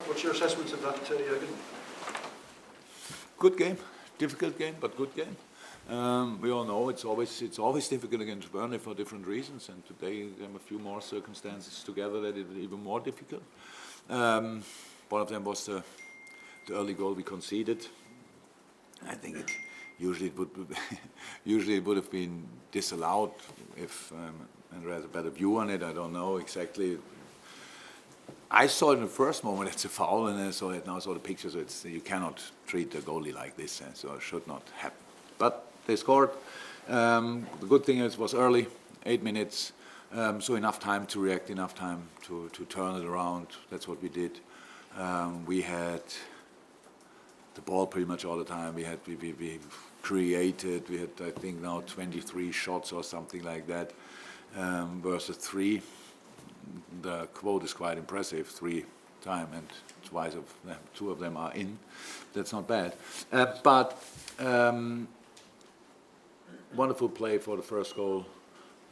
What's your assessment of that, Jürgen? Good game, difficult game, but good game. We all know it's always difficult against Burnley for different reasons, and today there were a few more circumstances together that it was even more difficult. One of them was the early goal we conceded. I think usually it would have been disallowed if Andrea has a better view on it. I don't know exactly. I saw it in the first moment it's a foul, and then now I saw the picture. So you cannot treat a goalie like this, so it should not happen. But they scored. The good thing is it was early, 8 minutes, so enough time to react, enough time to turn it around. That's what we did. We had the ball pretty much all the time. We created. We had, I think, now 23 shots or something like that versus 3. The quote is quite impressive: 3 times, and twice of them, 2 of them are in. That's not bad. But wonderful play for the first goal.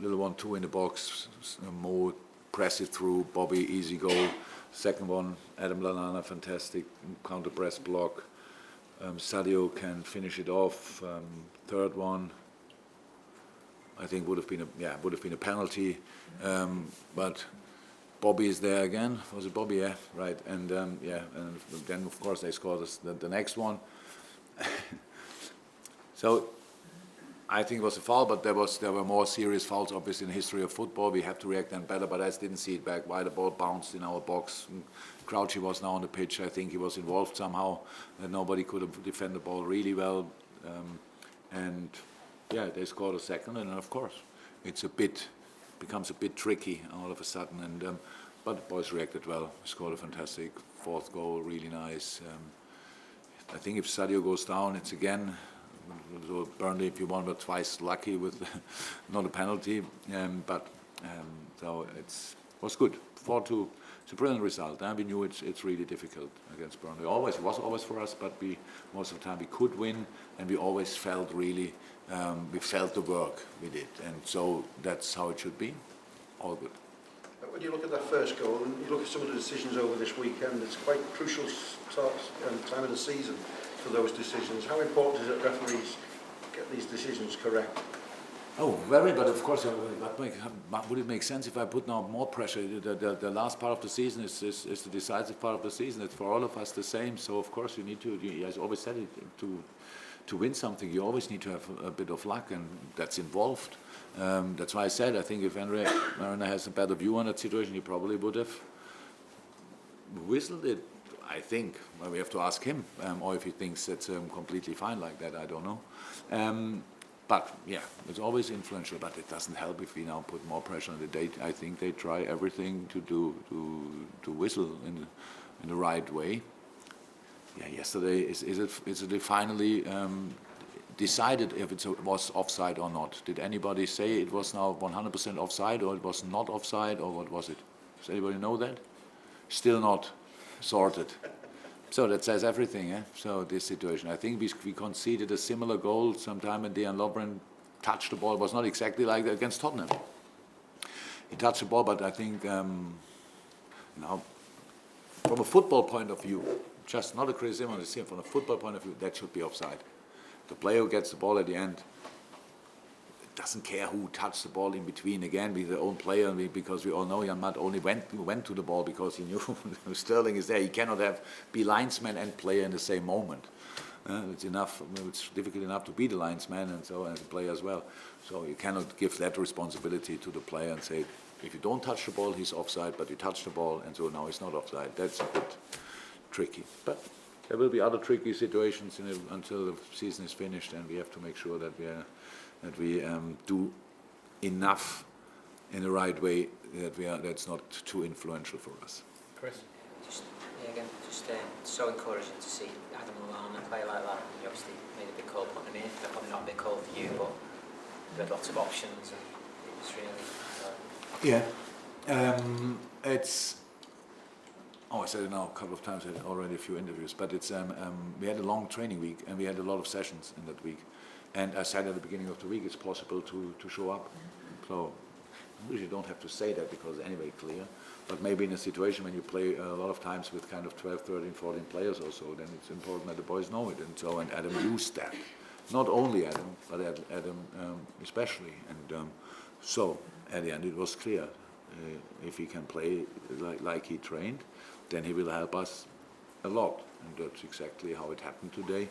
Little 1-2 in the box. Mo press it through. Bobby, easy goal. Second one, Adam Lallana, fantastic counter press block. Sadio can finish it off. Third one, I think would have been a penalty, but Bobby is there again. Was it Bobby? Yeah, right. And and then of course they scored the next one. So I think it was a foul, but there were more serious fouls obviously in the history of football. We have to react then better, but I didn't see it back. Why the ball bounced in our box. Crouchy was now on the pitch. I think he was involved somehow, and nobody could have defended the ball really well. And yeah, they scored a second, and of course becomes a bit tricky all of a sudden. And but the boys reacted well. Scored a fantastic fourth goal, really nice. I think if Sadio goes down, it's again. So Burnley, if you want, were twice lucky with not a penalty, so it was good. 4-2, it's a brilliant result. We knew it's really difficult against Burnley. It was always for us, but most of the time we could win, and we always felt really, we felt the work we did, and so that's how it should be. All good. When you look at that first goal and you look at some of the decisions over this weekend, it's quite crucial time of the season for those decisions. How important is it referees get these decisions correct? Oh, very, but of course, would it make sense if I put now more pressure? The last part of the season is the decisive part of the season. It's for all of us the same. So of course you need to. I always said it, to win something, you always need to have a bit of luck, and that's involved. That's why I said I think if Andre Marina has a better view on that situation, he probably would have whistled it. I think well, we have to ask him, or if he thinks it's completely fine like that, I don't know. But yeah, it's always influential, but it doesn't help if we now put more pressure on the date. I think they try everything to whistle in the right way. Yeah, yesterday is it finally decided if it was offside or not? Did anybody say it was now 100% offside, or it was not offside, or what was it? Does anybody know that? Still not sorted. So that says everything. So this situation, I think we conceded a similar goal sometime, and Dejan Lovren touched the ball. It was not exactly like that against Tottenham. He touched the ball, but I think now, from a football point of view, just not a criticism on the scene, from a football point of view, that should be offside. The player who gets the ball at the end doesn't care who touched the ball in between. Again, with their own player, because we all know Jan Maat only went to the ball because he knew Sterling is there. He cannot be linesman and player in the same moment. It's enough. It's difficult enough to be the linesman and so as a player as well. So you cannot give that responsibility to the player and say, if you don't touch the ball, he's offside. But you touch the ball, and so now he's not offside. That's a bit tricky. But there will be other tricky situations until the season is finished, and we have to make sure that we do enough in the right way that's not too influential for us. Chris? Just so encouraging to see Adam Lallana play like that. You obviously made a big call putting him in. Probably not a big call for you, but you had lots of options, and it was really. It's. I said it now a couple of times. I had already a few interviews, but it's. We had a long training week, and we had a lot of sessions in that week. And I said at the beginning of the week, it's possible to show up. So usually don't have to say that because it's anyway clear, but maybe in a situation when you play a lot of times with kind of 12, 13, 14 players or so, then it's important that the boys know it. And so, and Adam used that. Not only Adam, but Adam especially. And so, at the end it was clear, if he can play like he trained, then he will help us a lot. And that's exactly how it happened today.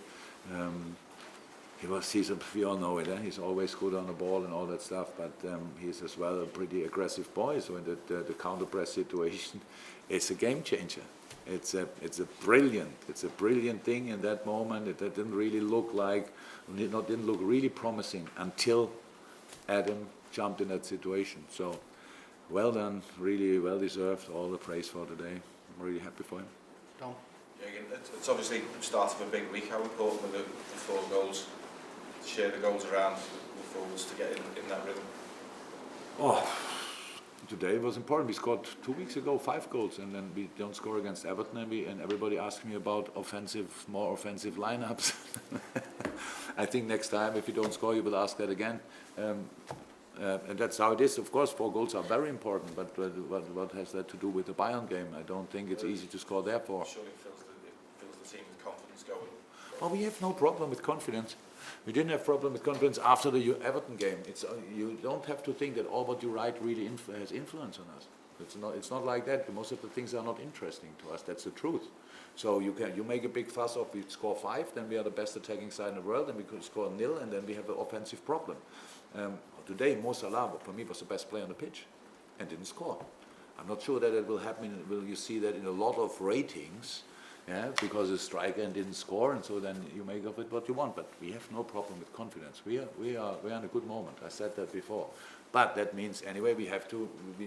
We all know it, he's always good on the ball and all that stuff, but he's as well a pretty aggressive boy, so in the counter-press situation, it's a game changer. It's a brilliant thing in that moment. It didn't really look really promising until Adam jumped in that situation. So, well done, really well deserved, all the praise for today. I'm really happy for him. Tom? Yeah, again, it's obviously the start of a big week. How important were the 4 goals? To share the goals around the forwards to get in that rhythm? Oh, today was important. We scored 2 weeks ago 5 goals, and then we don't score against Everton, and everybody asks me about more offensive lineups. I think next time, if you don't score, you will ask that again. And that's how it is. Of course, 4 goals are very important, but what has that to do with the Bayern game? I don't think it's easy to score therefore. Surely it fills the team with confidence going. Well, we have no problem with confidence. We didn't have problem with confidence after the Everton game. You don't have to think that all what you write really has influence on us. It's not like that. Most of the things are not interesting to us. That's the truth. So you make a big fuss of we score 5, then we are the best attacking side in the world, and we could score 0, and then we have an offensive problem. Today, Mo Salah, for me, was the best player on the pitch, and didn't score. I'm not sure that it will happen. Will you see that in a lot of ratings? Yeah, because a striker didn't score, and so then you make of it what you want. But we have no problem with confidence. We are in a good moment. I said that before. But that means anyway we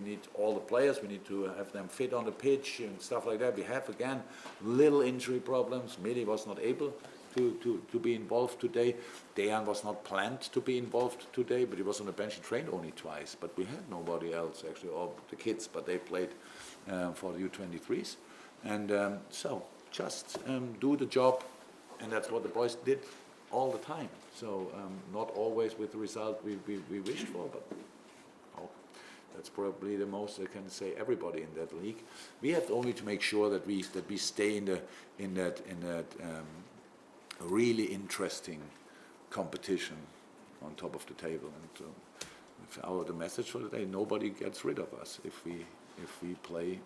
need all the players. We need to have them fit on the pitch and stuff like that. We have again little injury problems. Mili was not able to be involved today. Dejan was not planned to be involved today, but he was on the bench. He trained only twice. But we had nobody else actually, or the kids. But they played for the U23s, and so. Just do the job, and that's what the boys did all the time. So not always with the result we wished for, but that's probably the most I can say. Everybody in that league, we have only to make sure that we stay in that really interesting competition on top of the table. And the message for today: nobody gets rid of us if we play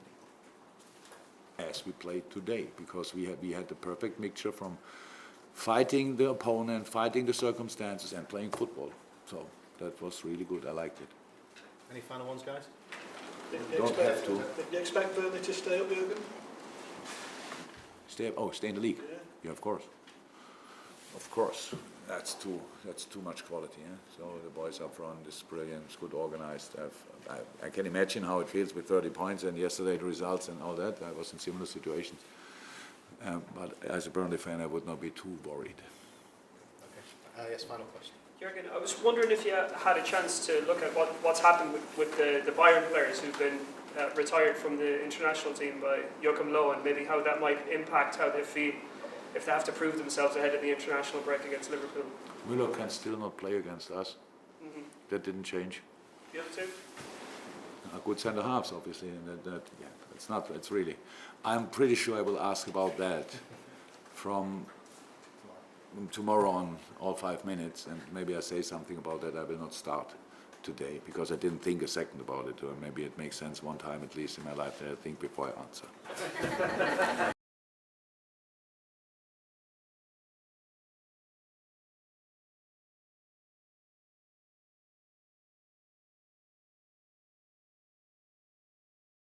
as we played today, because we had the perfect mixture from fighting the opponent, fighting the circumstances, and playing football. So that was really good. I liked it. Any final ones, guys? Do you expect Burnley to stay up, Jürgen? Stay in the league. Yeah. Yeah, of course. Of course. That's too much quality. Yeah? So the boys up front is brilliant. It's good organized. I can imagine how it feels with 30 points and yesterday the results and all that. I was in similar situations. But as a Burnley fan, I would not be too worried. Okay. Yes, final question. Jürgen, I was wondering if you had a chance to look at what's happened with the Bayern players who've been retired from the international team by Jürgen Klopp, and maybe how that might impact how they feel if they have to prove themselves ahead of the international break against Liverpool. Müller can still not play against us. Mm-hmm. That didn't change. The other two? Good centre halves, obviously, and it's really. I'm pretty sure I will ask about that from tomorrow on, all 5 minutes, and maybe I say something about that. I will not start today because I didn't think a second about it, or maybe it makes sense one time at least in my life that I think before I answer.